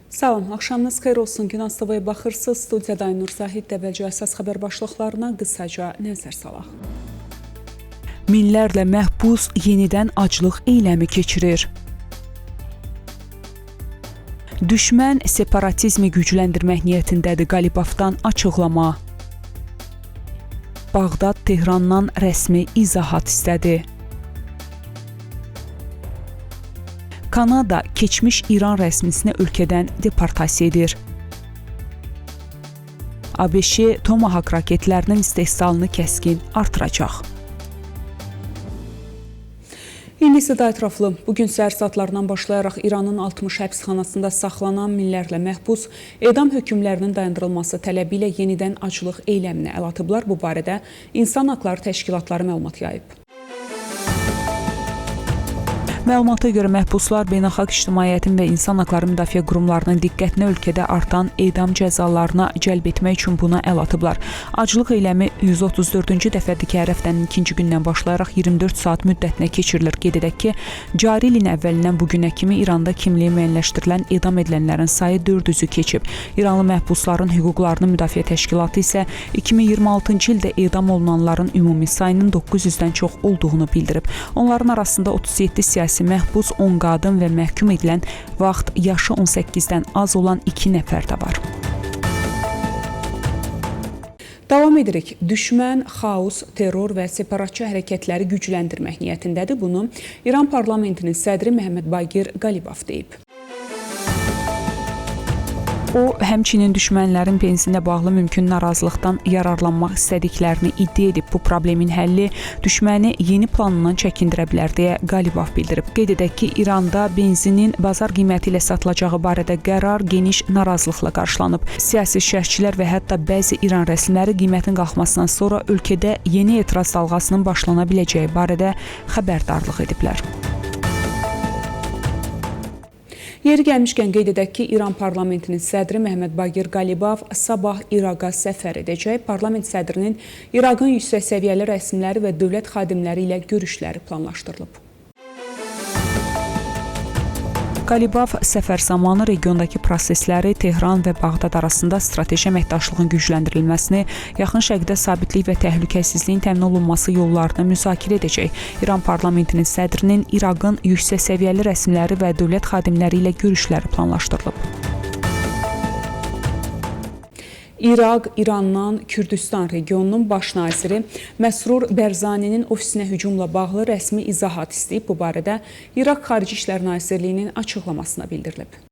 Salam, axşamınız xeyir olsun. Gün Astovaya baxırsınız. Studiyada Aynur Zahid əvvəlcə əsas xəbər başlıqlarına qısaca nəzər salaq. Minlərlə məhbus yenidən aclıq eyləmi keçirir. Düşmən separatizmi gücləndirmək niyyətindədir. Qalibovdan açıqlama. Bağdad Tehrandan rəsmi izahat istədi. Kanada keçmiş İran rəsmisini ölkədən deportasiya edir. ABŞ Tomahawk raketlərinin istehsalını kəskin artıracaq. İndi isə daha ətraflı. Bugün səhər saatlarından başlayaraq İranın 60 həbsxanasında saxlanan minlərlə məhbus edam hökmlərinin dayandırılması tələbi ilə yenidən aclıq eyləminə əl atıblar. Bu barədə İnsan Haqları Təşkilatları məlumat yayıb. Məlumata görə məhbuslar beynəlxalq ictimaiyyətin və insan haqları müdafiə qurumlarının diqqətini ölkədə artan edam cəzalarına cəlb etmək üçün buna əl atıblar. Aclıq eyləmi 134-cü dəfədir ki, hər həftənin ikinci gündən başlayaraq 24 saat müddətinə keçirilir. Qeyd edək ki, cari ilin əvvəlindən bugünə kimi İranda kimliyi müəyyənləşdirilən edam edilənlərin sayı 400-ü keçib. İranlı məhbusların hüquqlarını müdafiə təşkilatı isə 2026-cı ildə edam olunanların ümumi sayının 900-dən çox olduğunu bildirib. Onların arasında 37 siyasi məhbus, 10 qadın və məhkum edilən vaxt yaşı 18-dən az olan 2 nəfər də var. Davam edirik. Düşmən xaos, terror və separatçı hərəkətləri gücləndirmək niyyətindədir. Bunu İran parlamentinin sədri Məhəmməd Baqir Qalibov deyib. O, həmçinin düşmənlərin pensinə bağlı mümkün narazılıqdan yararlanmaq istədiklərini iddia edib. Bu problemin həlli düşməni yeni planından çəkindirə bilər deyə Qalibov bildirib. Qeyd edək ki, İranda benzinin bazar qiyməti ilə satılacağı barədə qərar geniş narazılıqla qarşılanıb. Siyasi şərhçilər və hətta bəzi İran rəsmiləri qiymətin qalxmasından sonra ölkədə yeni etiraz dalğasının başlana biləcəyi barədə xəbərdarlıq ediblər. Yeri gəlmişkən qeyd edək ki, İran parlamentinin sədri Məhəmməd Baqir Qalibov sabah İraqa səfər edəcək. Parlament sədrinin İraqın yüksək səviyyəli rəsmiləri və dövlət xadimləri ilə görüşləri planlaşdırılıb. Qalibov səfər zamanı regiondakı prosesləri Tehran və Bağdad arasında strateji əməkdaşlığın gücləndirilməsini, yaxın şərqdə sabitlik və təhlükəsizliyin təmin olunması yollarını müzakirə edəcək. İran parlamentinin sədrinin İraqın yüksək səviyyəli rəsmiləri və dövlət xadimləri ilə görüşləri planlaşdırılıb. İraq, İrandan Kürdistan regionunun baş naziri Məsrur Bərzaninin ofisinə hücumla bağlı rəsmi izahat istəyib. Bu barədə İraq Xarici İşlər Nazirliyinin açıqlamasına bildirilib.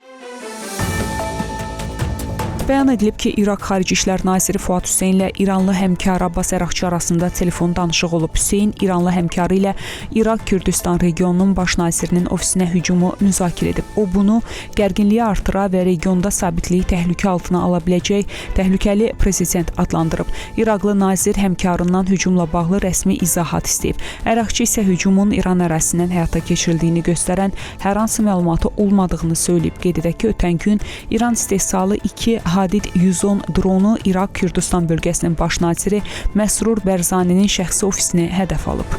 Bəyan edilib ki, İraq Xarici İşlər Naziri Fuad Hüseyn ilə İranlı həmkarı Abbas Əraqçı arasında telefon danışığı olub. Hüseyn İranlı həmkarı ilə İraq Kürdistan regionunun baş nazirinin ofisinə hücumu müzakirə edib. O bunu gərginliyi artıra və regionda sabitliyi təhlükə altına ala biləcək təhlükəli prezident adlandırıb. İraqlı nazir həmkarından hücumla bağlı rəsmi izahat istəyib. Əraqçı isə hücumun İran ərazisindən həyata keçirildiyini göstərən hər hansı məlumatı olmadığını söyləyib. Qeyd edək ki, ötən gün İran istehsalı 2 Hadid 110 dronu İraq Kürdistan bölgəsinin baş naziri Məsrur Bərzaninin şəxsi ofisini hədəf alıb.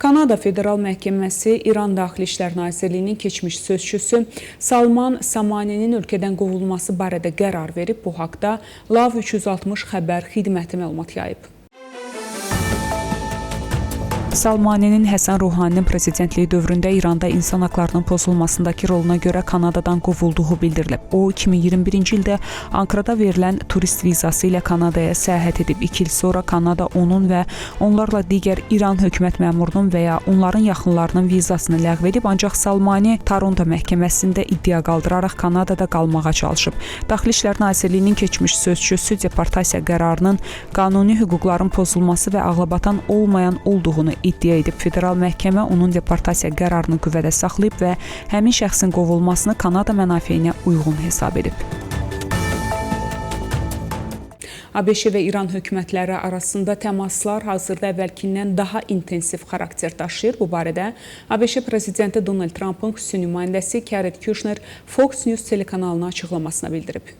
Kanada Federal Məhkəməsi İran Daxili İşlər Nazirliyinin keçmiş sözçüsü Salman Samaninin ölkədən qovulması barədə qərar verib. Bu haqda Lav 360 xəbər xidməti məlumat yayıb. Salmaninin Həsən Ruhaninin prezidentliyi dövründə İranda insan haqlarının pozulmasındakı roluna görə Kanadadan qovulduğu bildirilib. O, 2021-ci ildə Ankarada verilən turist vizası ilə Kanadaya səyahət edib. 2 il sonra Kanada onun və onlarla digər İran hökumət məmurunun və ya onların yaxınlarının vizasını ləğv edib, ancaq Salmani Toronto məhkəməsində iddia qaldıraraq Kanadada qalmağa çalışıb. Daxili İşlər Nazirliyinin keçmiş sözçüsü deportasiya qərarının qanuni hüquqların pozulması və ağlabatan olmayan olduğunu iddia edib. Federal məhkəmə onun deportasiya qərarını qüvvədə saxlayıb və həmin şəxsin qovulmasını Kanada mənafeyinə uyğun hesab edib. ABŞ və İran hökumətləri arasında təmaslar hazırda əvvəlkindən daha intensiv xarakter daşıyır. Bu barədə ABŞ prezidenti Donald Trumpın xüsusi nümayəndəsi Jared Kushner Fox News telekanalına açıqlamasına bildirib.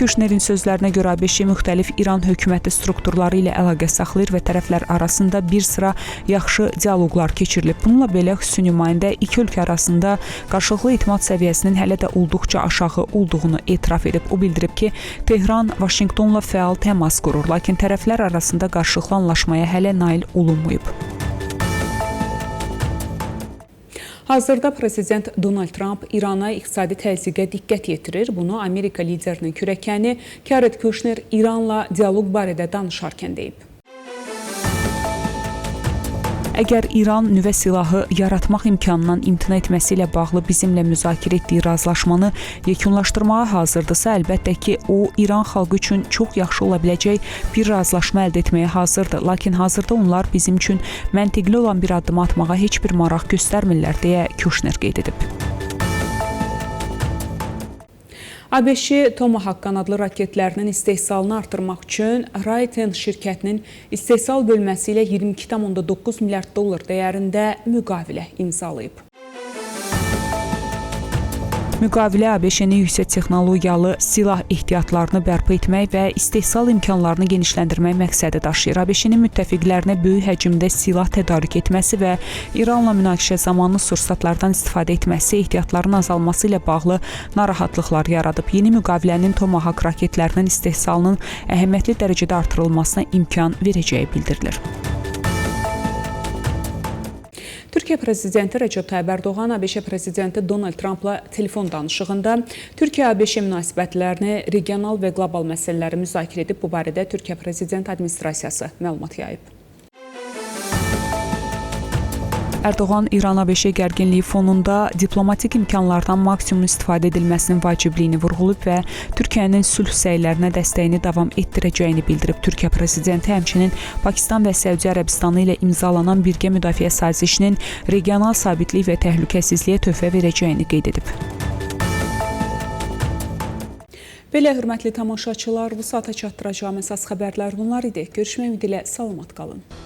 Küşnerin sözlərinə görə ABŞ müxtəlif İran hökuməti strukturları ilə əlaqə saxlayır və tərəflər arasında bir sıra yaxşı dialoqlar keçirilib. Bununla belə xüsusi nümayəndə iki ölkə arasında qarşılıqlı etimad səviyyəsinin hələ də olduqca aşağı olduğunu etiraf edib. O bildirib ki, Tehran Vaşinqtonla fəal təmas qurur, lakin tərəflər arasında qarşılıqlı anlaşmaya hələ nail olunmayıb. Hazırda Prezident Donald Trump İrana iqtisadi təzyiqə diqqət yetirir. Bunu Amerika liderinin kürəkəni Jared Kushner İranla dialoq barədə danışarkən deyib. Əgər İran nüvə silahı yaratmaq imkanından imtina etməsi ilə bağlı bizimlə müzakirə etdiyi razılaşmanı yekunlaşdırmağa hazırdırsa, əlbəttə ki, o, İran xalqı üçün çox yaxşı ola biləcək bir razılaşma əldə etməyə hazırdır. Lakin hazırda onlar bizim üçün məntiqli olan bir addım atmağa heç bir maraq göstərmirlər, deyə Kushner qeyd edib. ABŞ Tomahawk qanadlı raketlərinin istehsalını artırmaq üçün Raytheon şirkətinin istehsal bölməsi ilə 22,9 milyard dollar dəyərində müqavilə imzalayıb. Müqavilə ABŞ-nin yüksək texnologiyalı silah ehtiyatlarını bərpa etmək və istehsal imkanlarını genişləndirmək məqsədi daşıyır. ABŞ-nin müttəfiqlərinə böyük həcmdə silah tədarik etməsi və İranla münaqişə zamanı sursatlardan istifadə etməsi ehtiyatların azalması ilə bağlı narahatlıqlar yaradıb. Yeni müqavilənin Tomahawk raketlərinin istehsalının əhəmiyyətli dərəcədə artırılmasına imkan verəcəyi bildirilir. Türkiyə prezidenti Recep Tayyip Erdoğan ABŞ prezidenti Donald Trumpla telefon danışığında Türkiyə-ABŞ münasibətlərini, regional və qlobal məsələləri müzakirə edib. Bu barədə Türkiyə prezident administrasiyası məlumat yayıb. Erdoğan İran-ABŞ gərginliyi fonunda diplomatik imkanlardan maksimum istifadə edilməsinin vacibliyini vurğulayıb və Türkiyənin sülh səylərinə dəstəyini davam etdirəcəyini bildirib. Türkiyə prezidenti həmçinin Pakistan və Səudiyyə Ərəbistanı ilə imzalanan birgə müdafiə sazişinin regional sabitlik və təhlükəsizliyə töhfə verəcəyini qeyd edib. Belə hörmətli tamaşaçılar, bu saata çatdıracağım əsas xəbərlər bunlar idi. Görüşmək ümidi ilə salamat qalın.